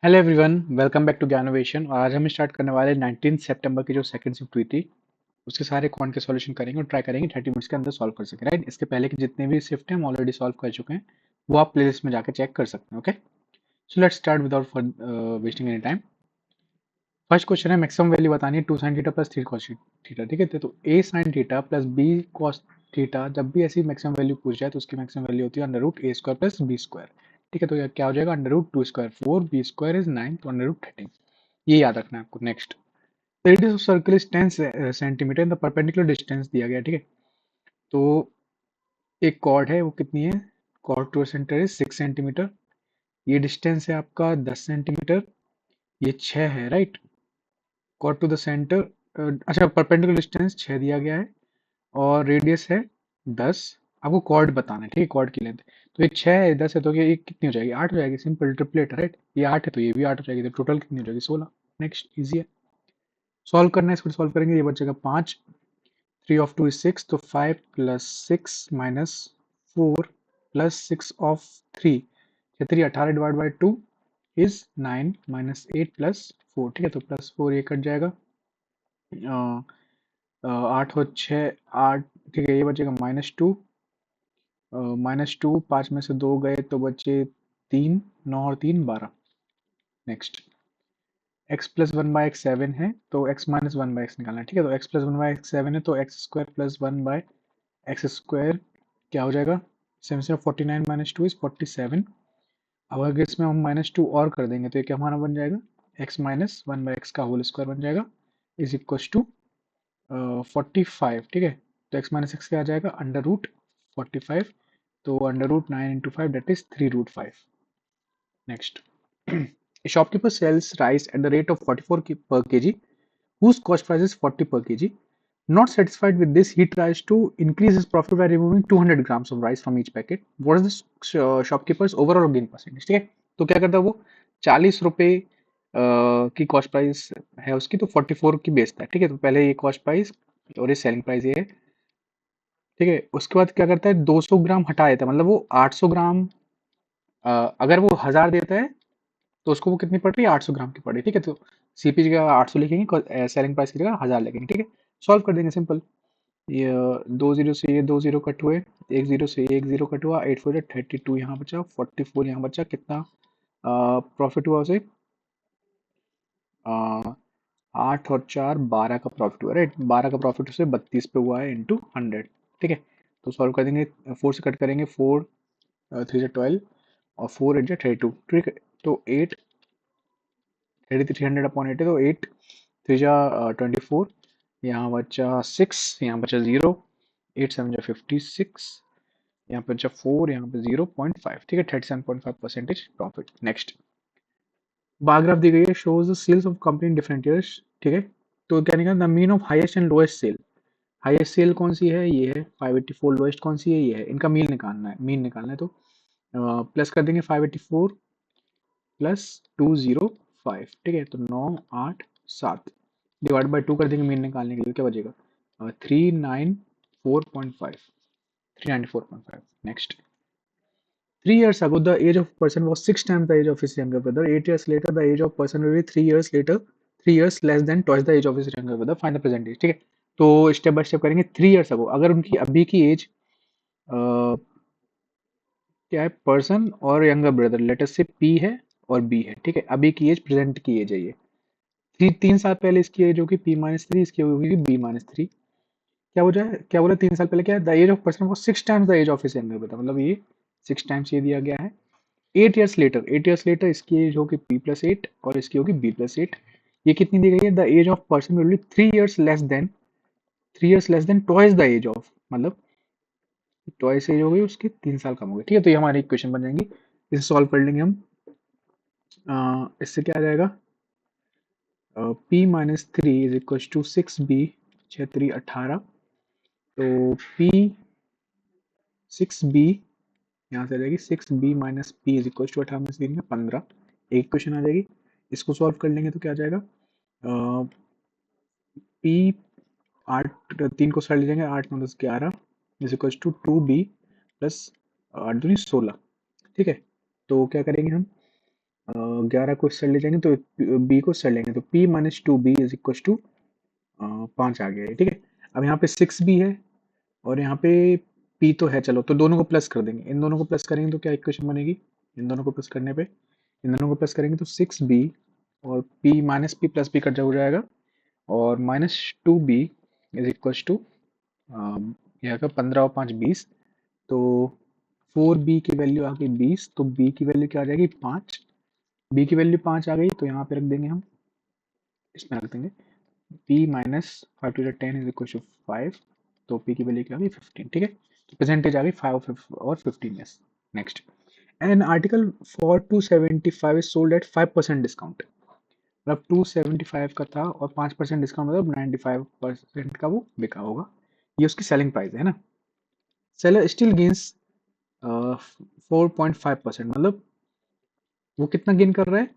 Hello everyone, welcome back to Gyanovation. और आज हम स्टार्ट करने वाले 19 सितंबर की जो सेकंड शिफ्ट हुई थी उसके सारे कौन के सॉल्यूशन करेंगे और ट्राई करेंगे 30 मिनट्स के अंदर सॉल्व कर सकें। राइट, इसके पहले के जितने भी शिफ्ट हैं हम ऑलरेडी सॉल्व कर चुके हैं, वो आप प्लेलिस्ट में जाकर चेक कर सकते हैं। Okay, so let's start without wasting any time. First question है, मैक्सिमम वैल्यू बतानी है 2 sin theta plus 3 cos theta. ठीक है, तो a sin theta plus b cos theta, जब भी ऐसी मैक्सिमम वैल्यू पूछ जाए तो उसकी मैक्सिमम वैल्यू होती है under root A square plus B square. ठीक है, तो ये क्या हो जाएगा, under root 2 square 4, B square is 9, तो अंडर रूट 13। ये याद रखना है आपको। Next, radius of circle is 10 centimetre in the perpendicular distance दिया गया। ठीक है, तो एक कॉर्ड है, वो कितनी है, chord to centre is 6 centimetre. ये डिस्टेंस है आपका 10 सेंटीमीटर, ये 6 है। Right, chord to the centre, अच्छा परपेंडिकुलर डिस्टेंस 6 दिया गया है और रेडियस है 10। आपको कॉर्ड बताना है। ठीक है, कॉर्ड की लेंथ, तो ये 6 है 10 है, तो ये कितनी हो जाएगी, 8 हो जाएगी। Simple triplet. राइट, ये 8 है तो ये भी 8 हो जाएगी, तो टोटल कितनी हो जाएगी, 16। नेक्स्ट, इजी है, सॉल्व करना है। इसको सॉल्व करेंगे, ये बचेगा 5, 3 of 2 is 6, तो 5 plus 6 minus 4 plus 6 of 3, 3 18 divided by 2 is 9 minus 8 plus 4। ठीक है, तो प्लस 4 ये कट जाएगा, 8 और 6 8। ठीक है, ये बचेगा -2, -2, 5 में से 2 गए तो बचे 3, 9 और 3 12। नेक्स्ट, x प्लस 1/x 7 है, तो x माइनस 1/x निकालना है। ठीक है, तो x प्लस 1/x 7 है, तो x square plus 1/x square क्या हो जाएगा, 7 से 49 माइनस 2 इज 47। अब अगर इसमें हम -2 और कर देंगे तो ये क्या हमारा बन जाएगा, x माइनस 1/x का होल स्क्वायर बन जाएगा, इज इक्वल टू 45। ठीक है, तो x माइनस एक्स क्या आ जाएगा, अंडर रूट 45, तो under root 9 into 5 that is 3 root 5। Next, a shopkeeper sells rice at the rate of 44 per kg, whose cost price is 40 per kg. Not satisfied with this, he tries to increase his profit by removing 200 grams of rice from each packet. What is the shopkeeper's overall gain percentage? ठीक है, तो क्या करता है वो, 40 रुपए की cost price है उसकी, तो 44 की बेचता है। ठीक है, तो पहले ये कॉस्ट प्राइस और ये सेलिंग प्राइस ये है। ठीक है, उसके बाद क्या करता है, 200 ग्राम हटा देता है, मतलब वो 800 ग्राम, अगर वो 1000 देता है तो उसको वो कितनी पड़ रही है, 800 ग्राम की पड़ रही है। ठीक है, तो सीपी की जगह 800 लिखेंगे, सेलिंग प्राइस की जगह 1000 लिखेंगे। ठीक है, सॉल्व कर देंगे, सिंपल। ये 2 जीरो से ये 2 जीरो कट हुए, 1 जीरो से 1 जीरो कट हुआ, 8 4 32 यहाँ बचा, 44 यहाँ बचा, कितना प्रॉफिट हुआ उसे, 8 और 4 12 का प्रॉफिट हुआ। राइट, 12 का प्रॉफिट उसे 32 पे हुआ है इंटू 100। ठीक है, तो सॉल्व कर देंगे, 4 से कट करेंगे, 4 3 से 12 और 4 8 32। ठीक है, तो 8 300 अपॉन 8 है, तो 8 3 जा 24, यहाँ बचा 6, यहाँ बचा 0, 8 7 जा 56, यहाँ पे बचा 4, यहाँ पे 0.5। ठीक है, 37.5% प्रॉफिट। नेक्स्ट, बार ग्राफ दी गई है, shows the sales of company in different years. ठीक है, तो क्या निकला, the mean of highest and lowest sale. Highest sale कौन सी है, ये है 584, लोएस्ट कौन सी है, ये है। इनका मीन निकालना है, मीन निकालना है, तो प्लस कर देंगे 584 प्लस 205। ठीक है, तो 9 8 7 डिवाइड बाई 2 कर देंगे मीन निकालने के लिए, क्या बचेगा, 394.5, 394.5। Next, 3 years ago, the age of person was 6 times the age of his younger brother. 8 years later, the age of person will be 3 years later, 3 years less than twice the age of his younger brother. Find the present age. ठीक है, तो step by step करेंगे। 3 years ago, अगर उनकी अभी की as क्या है, पर्सन और यंगर ब्रदर, लेटर से पी है और बी है। ठीक है, अभी की एज, प्रेजेंट की एज है ये। 3 साल पहले इसकी एज होगी P-3, इसकी होगी B-3। क्या हो जाए, क्या बोला, 3 साल पहले क्या, the age of person was 6 times the age of his younger brother, मतलब ये 6 times ये दिया गया है। 8 years later इसकी एज होगी P+8 और इसकी होगी B+8। ये कितनी दी गई है, the age of person will be 3 years less than twice the age of, मतलब ट्वाइस एज हो गई उसकी, 3 साल कम हो गई। ठीक है, तो ये हमारी इक्वेशन बन जाएंगी, इसे सॉल्व कर लेंगे हम। इससे क्या आ जाएगा, P-3 is equal to 6B, 6 3 18, तो P 6B यहाँ से आ जाएगी, 6B minus P is equal to 18 में से 15, एक क्वेश्चन आ जाएगी। इसको सॉल्व कर लेंगे तो क्या आ जाएगा, P 8 3 को साइड ले जाएंगे, 8 9 10 11 is equal to 2B plus 8 दूनी 16। ठीक है, तो क्या करेंगे हम, 11 को इस साइड ले जाएंगे तो बी को इस साइड लेंगे तो p minus two B is equal to 5 आ गया है, ठीक है। अब यहाँ पे 6 भी है और यहाँ पे p तो है, चलो तो दोनों को प्लस कर देंगे, इन दोनों को प्लस करेंगे तो क्या इक्वेशन बनेगी, इन दोनों को प्लस करने पे, इन दोनों को प्लस करेंगे तो 6b और p minus P plus P cut हो जाएगा और minus two B is equal to यहाँ का 15 और 5 20, तो 4b की वैल्यू आ गई 20, तो b की वैल्यू क्या आ जाएगी 5, b की वैल्यू 5 आ गई तो यहाँ पे रख देंगे हम, इसमें रख देंगे p minus 5 to the 10 is equal to 5, तो p की वैल्यू क्या आ गई 15, ठीक है। तो परसेंटेज आ गई 5 और 15 yes. Next, an article for 275 is sold at 5% discount, मतलब 275 का था और 5% डिस्काउंट मतलब 95% का वो बिका होगा, ये उसकी सेलिंग प्राइस है ना। सेलर स्टिल गेन्स 4.5%, मतलब वो कितना गेन कर रहा है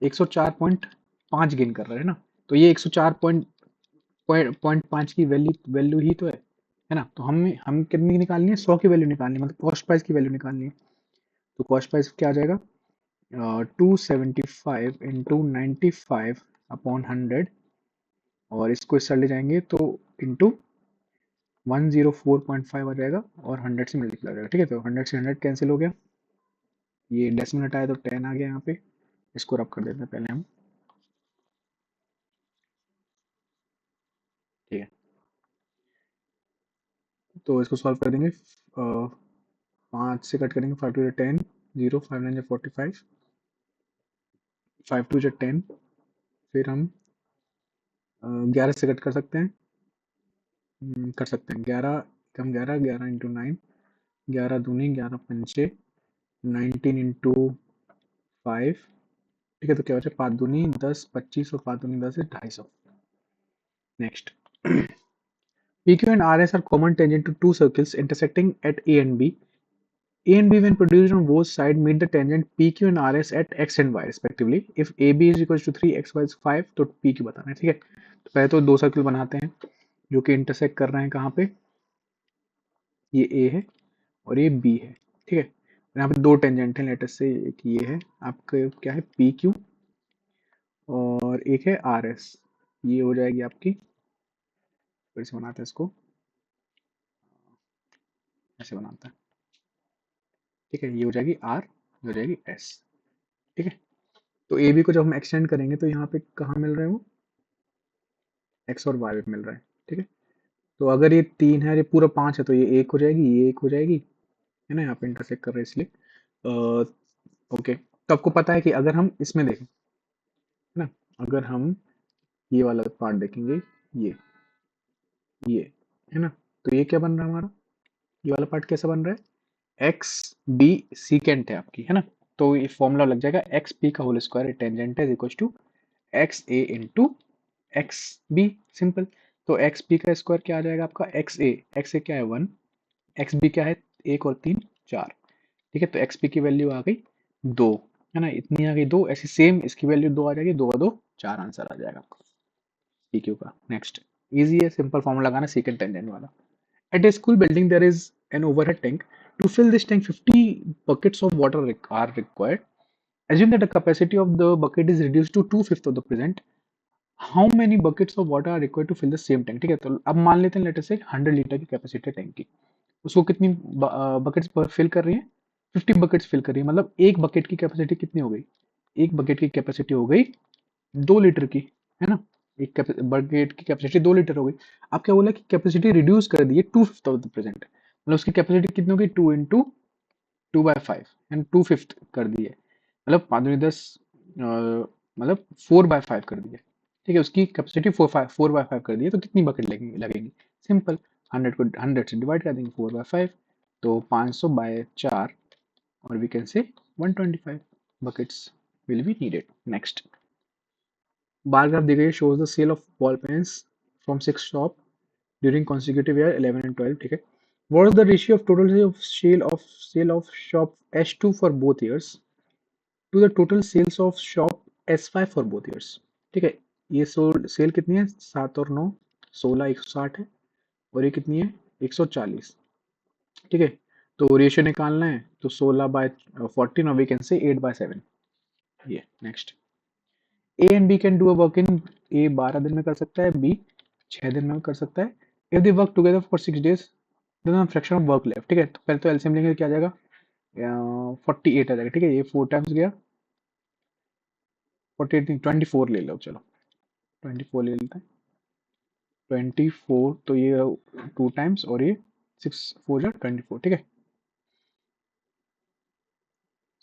104.5 गेन कर रहा है ना, तो ये 104.5 की वैल्यू वैल्यू ही तो है ना। तो हम कितनी निकालनी है 100 की वैल्यू निकालनी है, मतलब कॉस्ट प्राइस की वैल्यू निकालनी है। तो कॉस्ट प्राइस क्या आ जाएगा 275 इंटू 95 अपॉन 100 और इसको इस साइड ले जाएंगे तो इंटू 104.5 आ जाएगा और 100 से मल्टीप्लाई हो जाएगा, ठीक है। तो 100 से 100 कैंसिल हो गया, ये डेसिमल हटाया तो 10 आ गया यहाँ पे, इसको रब कर देते हैं पहले हम, ठीक है। तो इसको सॉल्व कर देंगे, 5 से कट करेंगे 5 टू 10, 0 5 9 45, 5 टू 10, फिर हम 11 से कट कर सकते हैं, कर सकते हैं 11 कम 11 11 इंटू 9, 11 दूनी 11 पंचे 19 इंटू 5, ठीक है। तो क्या बचा 5 दूनी 10 25 और 5 दूनी 10 है 250। Next, PQ and RS are common tangent to two circles intersecting at A and B. A and B when produced on both sides meet the tangent PQ and RS at x and y respectively. If AB is equals to 3 x y is 5 तो PQ बताना है, ठीक है। तो पहले तो दो circle बनाते हैं जो कि इंटरसेक्ट कर रहे हैं कहाँ पे, ये A है और ये B है, ठीक है। यहाँ पे दो टेंजेंट हैं, लेटर से एक ये है आपका क्या है PQ और एक है RS, ये हो जाएगी आपकी, फिर से बनाते हैं इसको, ऐसे बनाते हैं, ठीक है। ये हो जाएगी R, ये हो जाएगी S, ठीक है। तो ए बी को जब हम एक्सटेंड करेंगे तो यहाँ पे कहाँ मिल रहे हैं वो एक्स और वाई मिल रहा है, ठीक है। तो अगर ये 3 है और ये पूरा 5 है तो ये 1 हो जाएगी, ये 1 हो जाएगी, है ना, यहाँ पे इंटरसेक्ट कर रहे हैं इसलिए। ओके, तो आपको पता है कि अगर हम इसमें देखें, है ना, अगर हम ये वाला पार्ट देखेंगे, ये है ना, तो ये क्या बन रहा है हमारा, ये वाला पार्ट कैसा बन रहा है एक्स बी सीकेंट है आपकी, है ना। तो ये फॉर्मूला लग जाएगा एक्स पी का whole square tangent is equal to X A into X B, simple. तो एक्स पी का स्क्वायर क्या आ जाएगा आपका एक्स ए क्या है 1, एक्स बी क्या है 1 और 3 4, ठीक है। तो एक्स पी की वैल्यू आ गई 2, है ना, इतनी आ गई 2, ऐसी सेम इसकी वैल्यू 2 आ जाएगी, 2 और 2 4 आंसर आ जाएगा आपका पी क्यू का। नेक्स्ट, इजी है, सिंपल फॉर्मूला लगाना सीकेंट टेंजेंट वाला। At a school building, there is an overhead tank. To fill this tank, 50 buckets of water are required. Assume that the capacity of the bucket is reduced to 2/5 of the present. How many buckets of water are required to fill the same tank? ठीक है, तो अब मान लेते हैं letter से 100 litre की capacity tank की, उसको कितनी बकेट्स फिल कर रही है 50 बकेट्स फिल कर रही है, मतलब एक बकेट की कैपेसिटी कितनी हो गई, एक बकेट की कैपेसिटी हो गई 2 लीटर की, है ना। एक बकेट की कैपेसिटी 2 लीटर हो गई। अब क्या बोला कि कैपेसिटी रिड्यूस कर दी है 2/5 ऑफ द प्रेजेंट, मतलब उसकी कैपेसिटी कितनी हो गई 2 इंटू 2/5 एंड 2/5 कर दी है, मतलब 5×10 मतलब 4/5 कर दी है, ठीक है। उसकी कैपेसिटी 4/5 कर दी है, तो कितनी बकेट लगेगी लगेगी सिंपल 100 को 100 से डिवाइड कर देंगे 4/5, तो 500/4 और वी कैन से 125 buckets will be needed. Next, bar graph दी गई shows the sale of ball pens from 6 shop during consecutive year 11 and 12, ठीक है। What is the ratio of total sale of shop S2 for both years to the total sales of shop S5 for both years, ठीक है। ये cell कितनी है 7 और 9 16 160 है और ये कितनी है 140, ठीक है। तो रेशियो निकालना है तो 16/14 और वी कैन से 8/7, ये next, A and B can do a work in, A 12 दिन में कर सकता है, बी 6 दिन में कर सकता है। If they work together for 6 days then fraction of work left, ठीक है। तो पहले तो एलसीएम लेंगे, क्या आ जाएगा, 48 आ जाएगा, ठीक है। ये 4 टाइम्स गया, 48 नहीं 24 ले लो, चलो 24 ले लेते हैं। 24 तो ये 2 टाइम्स और ये 6 4 जा 24, ठीक है।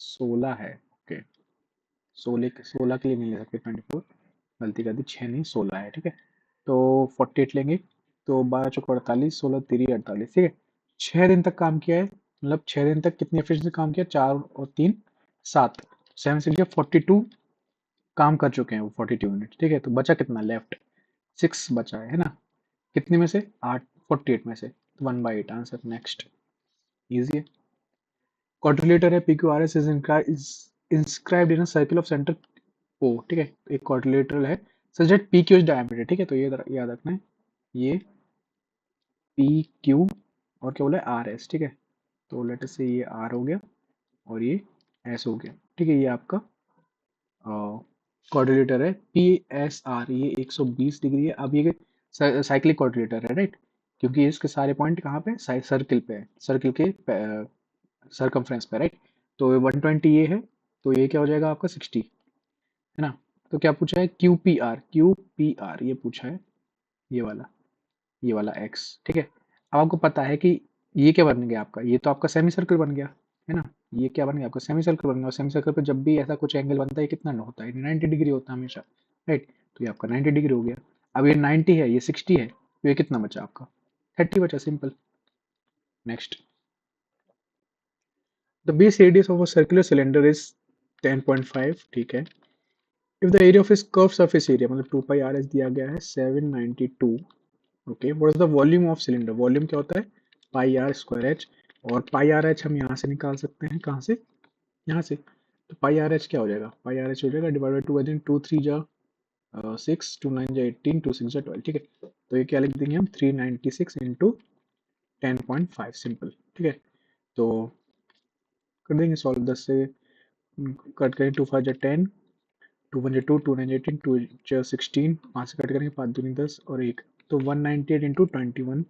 16 है, ओके। 16 के लिए नहीं ले सकते 24, गलती कर दी, 6 नहीं 16 है, ठीक है। तो 48 लेंगे, तो 12 चौक 48, 16 3 48, ठीक है। 6 दिन तक काम किया है, मतलब 6 दिन तक कितनी एफिशिएंसी काम किया, 4 और 3 7, 7 से लिया 42 काम कर चुके हैं वो 42 यूनिट, ठीक है। तो बचा कितना लेफ्ट, 6 बचा है ना। कितने में से, 8, 48 में से, 1/8 आंसर। नेक्स्ट, इजी है। क्वाड्रिलेटर है, P Q R S is inscribed in a circle of centre O, ठीक है। एक क्वाड्रिलेटरल है such that P Q is diameter, ठीक है। तो ये याद रखना है, ये पी क्यू और क्या बोला है, आर एस, ठीक है। तो लेटर से ये आर हो गया और ये एस हो गया, ठीक है। ये आपका क्वाड्रिलेटर है पी एस आर, ये 120 डिग्री है। अब ये साइक्लिक क्वाड्रिलेटर है, राइट, क्योंकि इसके सारे पॉइंट कहाँ पे, सर्किल पे है, सर्किल के सरकमफ्रेंस पे, राइट। तो 120 ये है, तो ये क्या हो जाएगा आपका 60, है ना। तो क्या पूछा है, Q P R, Q P R ये पूछा है, ये वाला, ये वाला एक्स, ठीक है। अब आपको पता है कि ये क्या बन गया आपका, ये तो आपका सेमी सर्कल बन गया, है ना। ये क्या बन गया आपका, सेमी सर्कल बन गया। और सेमी सर्कल पे जब भी ऐसा कुछ एंगल बनता है, कितना होता है, 90 डिग्री होता है हमेशा, राइट। तो ये आपका 90 डिग्री हो गया। अब ये 90 है, ये 60 है, तो ये कितना बचा आपका, 30 बचा, simple. Next, the base radius of a circular cylinder is 10.5, ठीक है। इफ द एरिया ऑफ इस कर्व सरफेस एरिया, मतलब 2 पाई आर एस दिया गया है 792, okay. What is the volume of cylinder, volume क्या होता है, पाई आर स्क्वायर एच। और पाई आर एच हम यहाँ से निकाल सकते हैं, कहाँ से, यहाँ से। तो पाई आर एच क्या हो जाएगा, पाई आर एच हो जाएगा डिवाइड बाई 2, आई थिंक 2 3 जा 6, 2 9 जा 18, 2 6 जा 12, ठीक है। तो ये क्या लिख देंगे हम, 396 इंटू 10.5, सिंपल, ठीक है। तो कर देंगे सॉल्व, 10 से कट करें, 2 5 जा 10, 2 1 जा 2, 2 9 जा 18, 2 जा 16, 5 से कट करेंगे, 5 दूनी 10 और 1, तो 198 इंटू 21,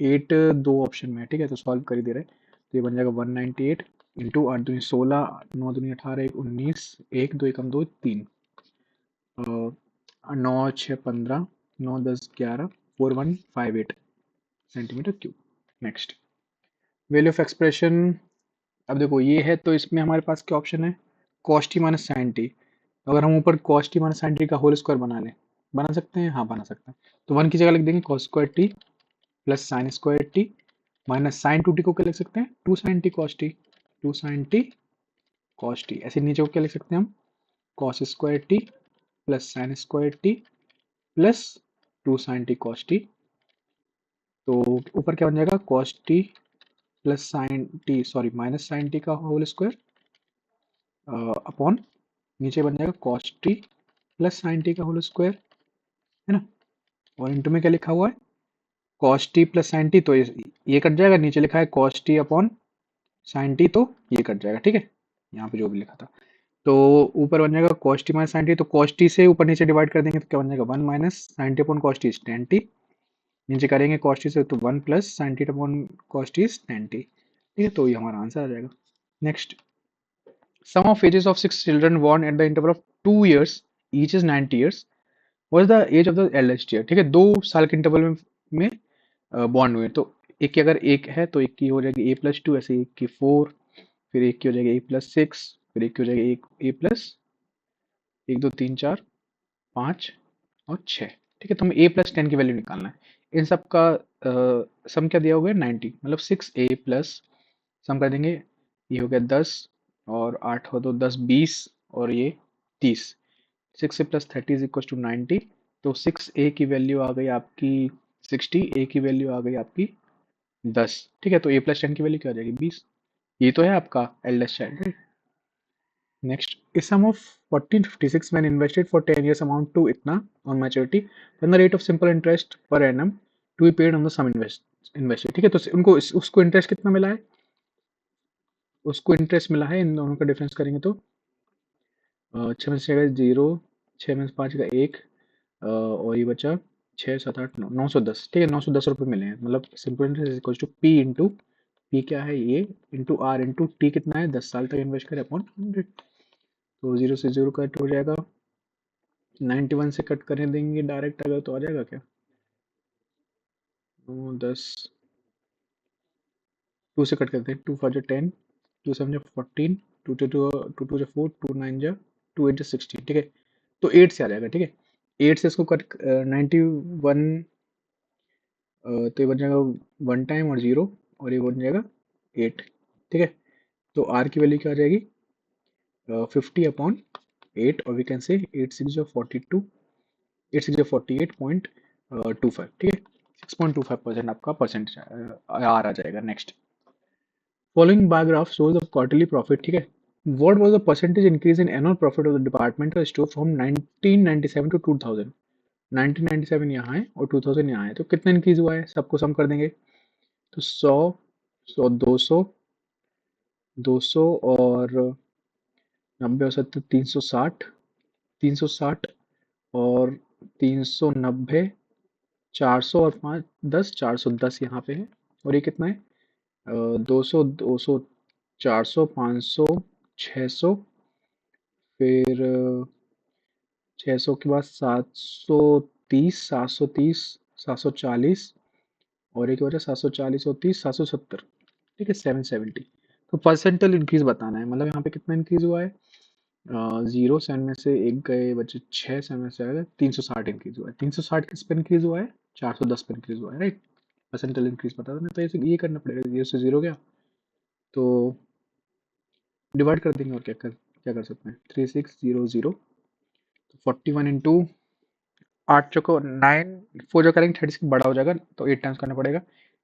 8 दो ऑप्शन में है, ठीक है। तो सॉल्व कर ही दे रहे हैं, तो ये बन जाएगा 198 इंटू 8 दूनी 16, 9 दूनी 18, 1 19, 1 2 1 2 3, 9 6 15, 9 10 11, 4158 centimetre cube. Next, value of expression, अब देखो ये है, तो इसमें हमारे पास क्या ऑप्शन है, cos T minus sine T. अगर हम ऊपर cos T minus sine T का होल स्क्वायर बना लें, बना सकते हैं, हाँ बना सकते हैं। तो 1 की जगह लिख देंगे cos square T plus sine square T minus sine 2t को क्या लिख सकते हैं, 2 sine T cos T, 2 sine T cos T. ऐसे नीचे को क्या लिख सकते हैं हम, cos square T plus sine square T plus 2 sine T cos T. तो ऊपर क्या बन जाएगा, cos T plus sine T, sorry minus sine T का होल स्क्वायर अपॉन, नीचे बन जाएगा cos T plus sine T का होल स्क्वायर, है ना। और इंटू में क्या लिखा हुआ है, cos T plus sine T, तो ये कट जाएगा, नीचे लिखा है cos T upon sine T, तो ये कट जाएगा, ठीक है। यहाँ पे जो भी लिखा था, तो ऊपर बन जाएगा cos T minus sine T, तो कॉस टी से ऊपर नीचे डिवाइड कर देंगे तो क्या बन जाएगा, 1 minus sine T upon cos T is tan T, नीचे करेंगे कॉस टी से तो 1 plus sine T upon cos T is tan T, ठीक है। तो ये हमारा आंसर आ जाएगा। Next, sum of ages of 6 children born at the interval of 2 years each is 90 years, what is the age of the eldest year, ठीक है। 2 साल के इंटरवल में बॉन्ड हुए, तो एक की अगर एक है तो एक की हो जाएगी a+2, ऐसे एक की 4, फिर एक की हो जाएगी a+6, फिर एक की हो जाएगी एक a+1 2 3 4 5 और 6, ठीक है। तो हमें a+10 की वैल्यू निकालना है। इन सब का सम क्या दिया होगा, 90, मतलब 6a प्लस, सम कर देंगे, ये हो गया 10 और 8 हो तो 10 20 और ये 30, 6 से प्लस 30 इज इक्वल टू 90। तो 6a की वैल्यू आ गई आपकी 60, a की वैल्यू आ गई आपकी 10, ठीक है। तो a+10 की वैल्यू क्या आ जाएगी, 20। ये तो है आपका एल्डेस्ट चाइल्ड। नेक्स्ट, इस sum of 1456 man invested for 10 years amount to इतना on maturity, then the rate of simple interest per annum to be paid on the sum invested, ठीक है। तो उनको उसको इंटरेस्ट कितना मिला है, उसको इंटरेस्ट मिला है, इन दोनों का डिफरेंस करेंगे तो छः में से 6 गए 0, 6 में से 5 का 1, और ये बचा 6 7 8 9, 910। ठीक है, 910 रुपये मिले हैं। मतलब simple interest equal to P into, P क्या है ये, इंटू आर इंटू टी कितना है, 10 साल तक इन्वेस्ट करें अपॉन 100। तो 0 से 0 कट हो जाएगा, 91 से कट करने देंगे डायरेक्ट अगर तो आ जाएगा क्या, 10, 2 से कट करते हैं, 2 4 10, 2 7 14, 2 2 2 4, 2 9 2 8 16। ठीक है, तो 8 से आ जाएगा। ठीक है, 8 से इसको कट 91, तो ये बन जाएगा 1 टाइम और 0, और ये बन जाएगा 8। ठीक है, तो आर की वैल्यू क्या आ जाएगी, 50/8, और वी कैन से 8 6 42, 8 6 48.25। ठीक है, 6.25% आपका परसेंटेज आर आ जाएगा। Next, following bar graph shows the quarterly profit. ठीक है, what was the percentage increase in annual profit of the departmental store from 1997 to 2000? 1997 यहाँ है और 2000 यहाँ है, तो कितना इंक्रीज हुआ है, सबको सम कर देंगे। तो 100 100 200 200 और 90 और 70 360, 360 और 390, 400 और 5 10, 410 यहाँ पे है। और ये कितना है, 200 200 400 500 600, फिर 600 के बाद 730 730 740, और एक वजह 740 और 30 770। ठीक है, 770। तो परसेंटल इंक्रीज बताना है, मतलब यहाँ पे कितना इंक्रीज हुआ है, 0 7 में से एक गए बचे 6, 7 में से आएगा 360 इंक्रीज हुआ है। 360 किस पे इंक्रीज हुआ है, 410 पे इंक्रीज हुआ है, राइट। परसेंटल इंक्रीज पता था ना, तो ये करना पड़ेगा, 0 से 0 गया तो डिवाइड कर देंगे, और क्या कर सकते हैं, 3600, 41 इंटू 8 चौको 9, 4 जो करेंगे 36 बड़ा हो जाएगा, तो 8 टाइम्स करना पड़ेगा।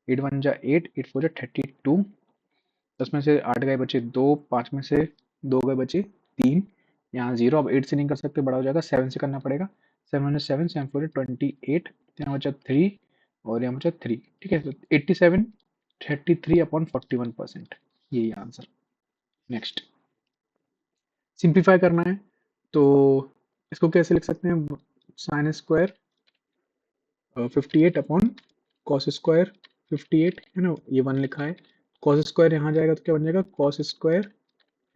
8 1 जा 8, 8 4 जा 32, 10 में से 8 गए बचे 2, 5 में से 2 गए बचे 3, यहाँ 0, अब 8 से नहीं कर सकते, बड़ा हो जाएगा, 7 से करना पड़ेगा। 7 7 7 4 28, यहाँ बचा 3 और यहाँ बचा 3। ठीक है, तो 87 33/41%, यही आंसर। नेक्स्ट, सिंप्लीफाई करना है, तो इसको कैसे लिख सकते हैं, साइन स्क्वायर 58 कॉस स्क्वायर 58 है ना, ये 1 लिखा है। कॉस स्क्वायर यहाँ जाएगा तो क्या बन जाएगा, cos square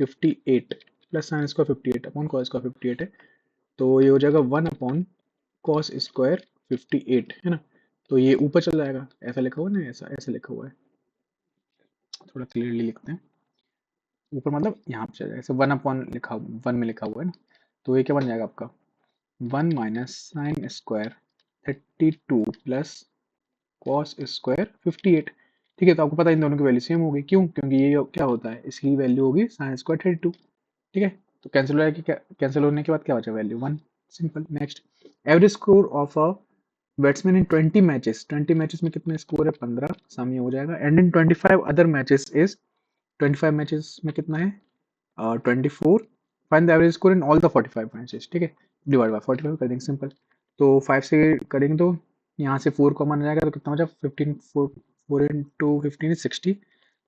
58 plus sine square 58 cos square 58 है, तो ये हो जाएगा 1 कॉस स्क्वायर 58 है ना। तो ये ऊपर चल जाएगा, ऐसा लिखा हुआ है ना, ऐसा ऐसा लिखा हुआ है, थोड़ा क्लियरली लिखते हैं। ऊपर मतलब यहाँ पे चल जाएगा, ऐसे 1 लिखा 1 में लिखा हुआ है ना, तो ये क्या बन जाएगा आपका, 1 minus sine square 32 plus cos square 58। ठीक है, तो आपको पता है इन दोनों की वैल्यू सेम होगी, क्यों, क्योंकि ये क्या होता है, इसकी वैल्यू होगी साइन स्क्वायर 32। ठीक है, तो कैंसिल हो जाएगी, क्या कैंसिल होने के बाद क्या बचा, value 1, simple. Next, average score of a batsman in 20 matches, 20 matches में कितना स्कोर है, 15, सामने हो जाएगा। And in 25 other matches is, 25 matches में कितना है, 24। Find the average score in all the 45 matches. ठीक है, डिवाइड बाय 45 कर देंगे, सिंपल। तो 5 से करेंगे तो यहाँ से 4 कॉमन आ जाएगा, तो कितना बचा 15, 4 इंटू 15 60,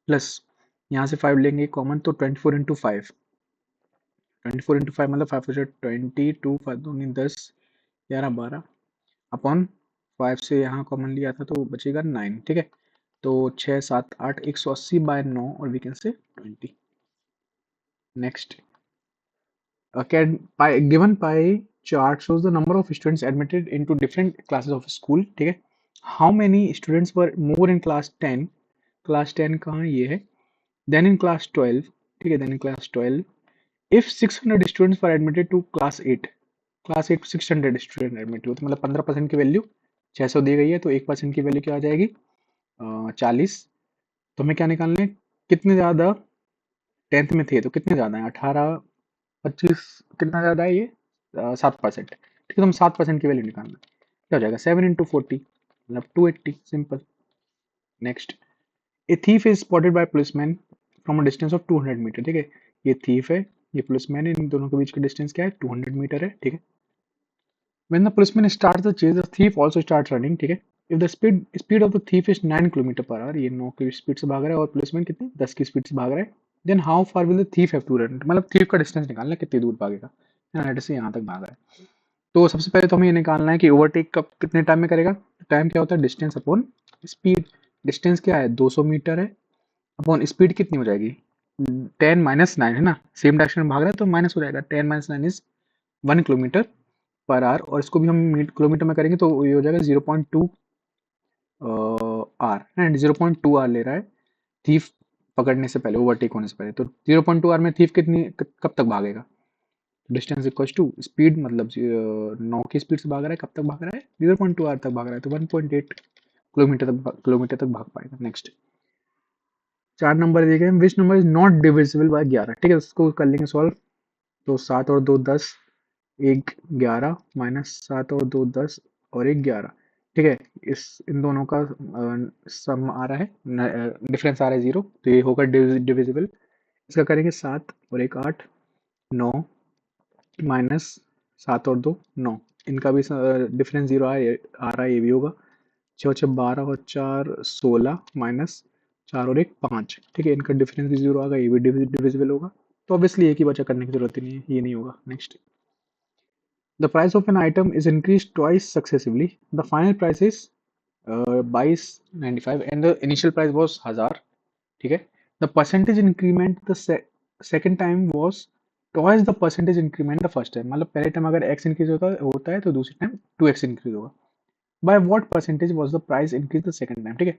प्लस यहाँ से 5 लेंगे कॉमन, तो 24 इंटू 5, 24 इंटू 5 मतलब 5 22, 5 दूनी 10, 11 12 अपॉन 5 से यहाँ कॉमन लिया था तो बचेगा 9। ठीक है, तो 6 7 8 180/9, और we can say 20। Next, given pie chart shows the number of students admitted into different classes of school. ठीक है, how many students were more in class 10, class 10 कहाँ ये है, then in class 12, ठीक है, then in class 12 if 600 students were admitted to class 8, class 8 600 student admit हुए, तो मतलब 15% की वैल्यू 600 दी गई है, तो 1% की वैल्यू क्या आ जाएगी, 40। तो हमें क्या निकालना है, कितने ज़्यादा 10th में थे, तो कितने ज़्यादा है, 18 25, कितना ज़्यादा है ये, 7%। ठीक है, तो हम 7% की वैल्यू निकालना है, क्या हो जाएगा 7 इंटू 40 मतलब 280, simple. Next, a thief is spotted by policeman from a distance of 200 metre. ठीक है, ये थीफ है, ये पुलिसमैन है, इन दोनों के बीच का डिस्टेंस क्या है, 200 मीटर है। ठीक है, when the policeman starts the chase, the thief also starts running. ठीक है, if the speed of the thief is 9 km/h, ये 9 की स्पीड से भाग रहा है, और पुलिसमैन कितनी 10 की स्पीड से भाग रहा है, then how far will the thief have to run, मतलब thief का डिस्टेंस निकालना, कितनी दूर भागेगा। है ना, लेट से यहाँ तक भागा है। तो सबसे पहले तो हमें ये निकालना है कि ओवरटेक कब कितने टाइम में करेगा। टाइम क्या होता है, डिस्टेंस अपॉन स्पीड। डिस्टेंस क्या है, 200 मीटर है, अपॉन स्पीड कितनी हो जाएगी, 10 - 9 है ना, सेम डायरेक्शन में भाग रहा है तो माइनस हो जाएगा, 10 - 9 इज 1 किलोमीटर पर आवर, और इसको भी हम किलोमीटर में करेंगे तो ये हो जाएगा 0.2 आर, एंड 0.2 आर ले रहा है थीफ पकड़ने से पहले, ओवरटेक होने से पहले। तो 0.2 आर में थीफ कब तक भागेगा, डिस्टेंस इक्वल टू स्पीड, मतलब 9 की स्पीड से भाग रहा है, कब तक भाग रहा है, 0.2 आर तक भाग रहा है, तो 1.8 किलोमीटर तक भाग पाएगा। नेक्स्ट 4 नंबर दिए गए, which number is not divisible by 11, ठीक है, उसको कर लेंगे सॉल्व। तो 7 और 2 10, 1 11, -7 और 2 10 और 1 11, ठीक है। इस इन दोनों का सम आ रहा है, डिफरेंस आ रहा है 0, तो ये होगा डिविजिबल। इसका करेंगे 7 और 1 8, 9 -7 और 2 9, इनका भी डिफरेंस 0 आ रहा है, ये भी होगा। 6 6 12 और 4 16, -4 और 1 5, ठीक है, इनका डिफरेंस भी 0 आ गया, ये भी डिविजिबल होगा। तो ऑब्वियसली एक ही बचा, करने की जरूरत ही नहीं है, ये नहीं होगा। Next, the price of an item is increase twice successively, the final price is 2295 and the initial price was 1000, ठीक है। The percentage increment the second time was twice the percentage increment the first time, मतलब पहले time अगर x increase होता है तो दूसरी time 2x increase होगा। By what percentage was the price increase the second time, ठीक है।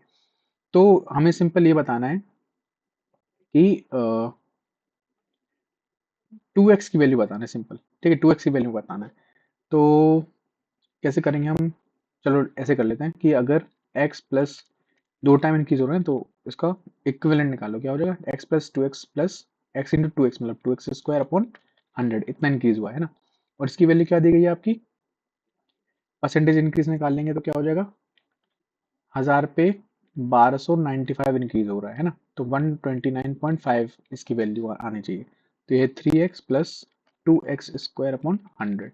तो हमें सिंपल ये बताना है कि 2x की वैल्यू बताना है, सिंपल, ठीक है, 2x की वैल्यू बताना है। तो कैसे करेंगे हम, चलो ऐसे कर लेते हैं कि अगर x प्लस 2 टाइम इंक्रीज हो रहा है तो इसका इक्विवेलेंट निकालो, क्या हो जाएगा, x plus 2x plus x into 2x, मतलब 2x स्क्वायर अपॉन 100, इतना इंक्रीज हुआ है ना। और इसकी वैल्यू क्या दी गई है आपकी, परसेंटेज इंक्रीज निकाल लेंगे तो क्या हो जाएगा, 1000 पे 1295 इंक्रीज हो रहा है ना, तो 129.5 इसकी वैल्यू आनी चाहिए। तो ये 3x plus 2x square upon 100,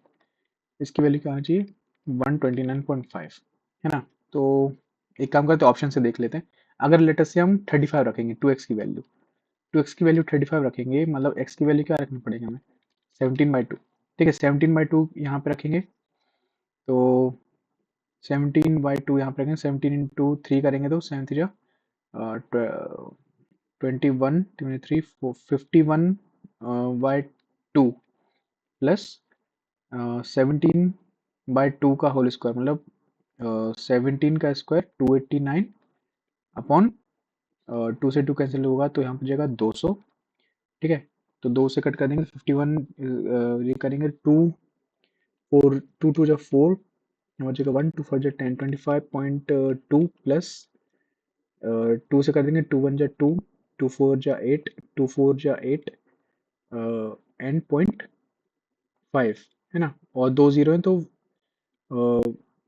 इसकी वैल्यू क्या आनी चाहिए, 129.5, है ना। तो एक काम करते हैं, ऑप्शन से देख लेते हैं। अगर लेटेस्ट से हम 35 रखेंगे 2x की वैल्यू, 2x की वैल्यू 35 रखेंगे, मतलब x की वैल्यू क्या रखनी पड़ेगी हमें, 17/2, ठीक है, 17/2 यहाँ पे रखेंगे, तो 17/2 यहाँ पे रखेंगे, 17 × 3 करेंगे तो 7 3 21 23 51/2 प्लस 17/2 का होल स्क्वायर, मतलब 17 का स्क्वायर 289 अपॉन 2 से 2 कैंसिल होगा तो यहाँ पर जाएगा 200, ठीक है। तो 2 से कट कर देंगे 51, ये करेंगे 2 4 2 2 जा 4, हो जाएगा 1 2 4 जा 10, 25.2 प्लस 2 से कर देंगे 2 1 जा 2, 2 4 जा 8, 2 4 जा 8 एंड 0.5, है ना, और 2 जीरो है तो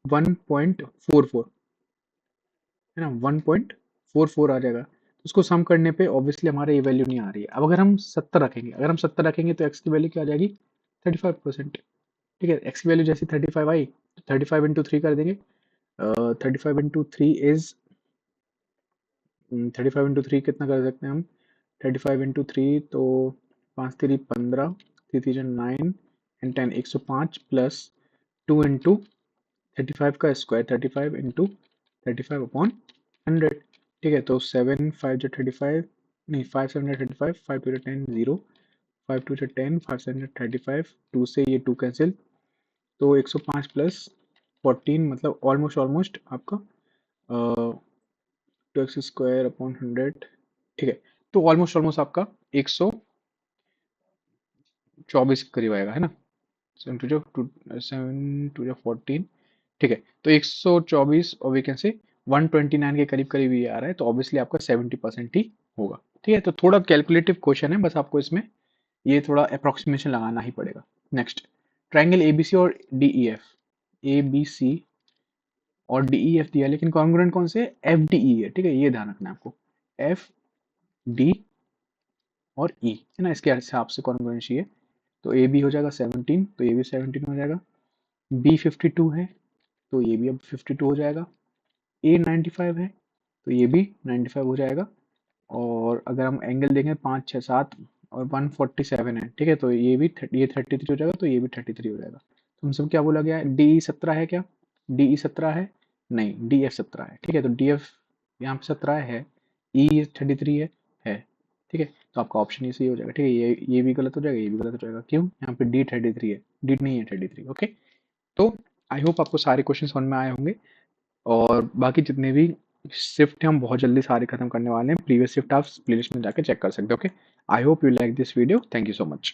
1.44, है ना, 1.44 आ जाएगा। तो उसको सम करने पे ऑब्वियसली हमारे ये वैल्यू नहीं आ रही है। अब अगर हम 70 रखेंगे, अगर हम 70 रखेंगे तो एक्स की वैल्यू क्या आ जाएगी, 35%, ठीक है। एक्स की वैल्यू जैसी 35 आई, 35 इंटू 3 कर देंगे, 35 इंटू 3 इज 35 इंटू 3 कितना कर सकते हैं हम, 35 इंटू 3 तो 5 3 15, 3 3 9 एंड 10 105 प्लस 2 इंटू 35 का स्क्वायर, 35 इंटू 35 अपॉन 100, ठीक है। तो 7 5 जो 35, नहीं 5 7 35, 5 2 10 0, 5 2 10, 5 7 35, 2 से ये 2 कैंसिल, तो 105 प्लस 14, मतलब ऑलमोस्ट ऑलमोस्ट आपका 2x स्क्वायर अपॉन 100, ठीक है। तो ऑलमोस्ट ऑलमोस्ट आपका 124 के करीब आएगा, है ना, 7 2 14, ठीक है। तो 124 और वी कैन से 129 के करीब करीब ये आ रहा है, तो ऑब्वियसली आपका 70% ही होगा, ठीक है। तो थोड़ा कैलकुलेटिव क्वेश्चन है, बस आपको इसमें ये थोड़ा अप्रोक्सीमेशन लगाना ही पड़ेगा। नेक्स्ट, ट्राइंगल एबीसी और डीईएफ, ए बी सी और डीईएफ दिया है, लेकिन कॉन्ग्रुएंट कौन से, एफ डी ई है, ठीक है, ये ध्यान रखना है आपको, एफ डी और ई, है ना, इसके हिसाब से कॉन्ग्रुएंट चाहिए। तो ए बी हो जाएगा 17, तो ये भी 17 हो जाएगा, बी 52 है तो ये भी अब 52 हो जाएगा, ए 95 है तो ये भी 95 हो जाएगा। और अगर हम एंगल देखें 5 6 7, और 147 है, ठीक है, तो ये भी ये 33 हो जाएगा, तो ये भी 33 हो जाएगा। तो हम सब क्या बोला गया है, डी 17 है क्या, डी 17 है, नहीं डी एफ 17 है, ठीक है, तो डी एफ यहाँ पे 17 है, ई 33 है, ठीक है, तो आपका ऑप्शन ये सही हो जाएगा, ठीक है, ये भी गलत हो जाएगा, ये भी गलत हो जाएगा, क्यों, यहाँ पे डी 33 है, डी नहीं है 33, ओके। तो आई होप आपको सारे क्वेश्चन समझ में आए होंगे, और बाकी जितने भी शिफ्ट हैं हम बहुत जल्दी सारे खत्म करने वाले हैं। प्रीवियस शिफ्ट आप प्लेलिस्ट में जाकर चेक कर सकते हो, okay. I hope you like this video, thank you so much.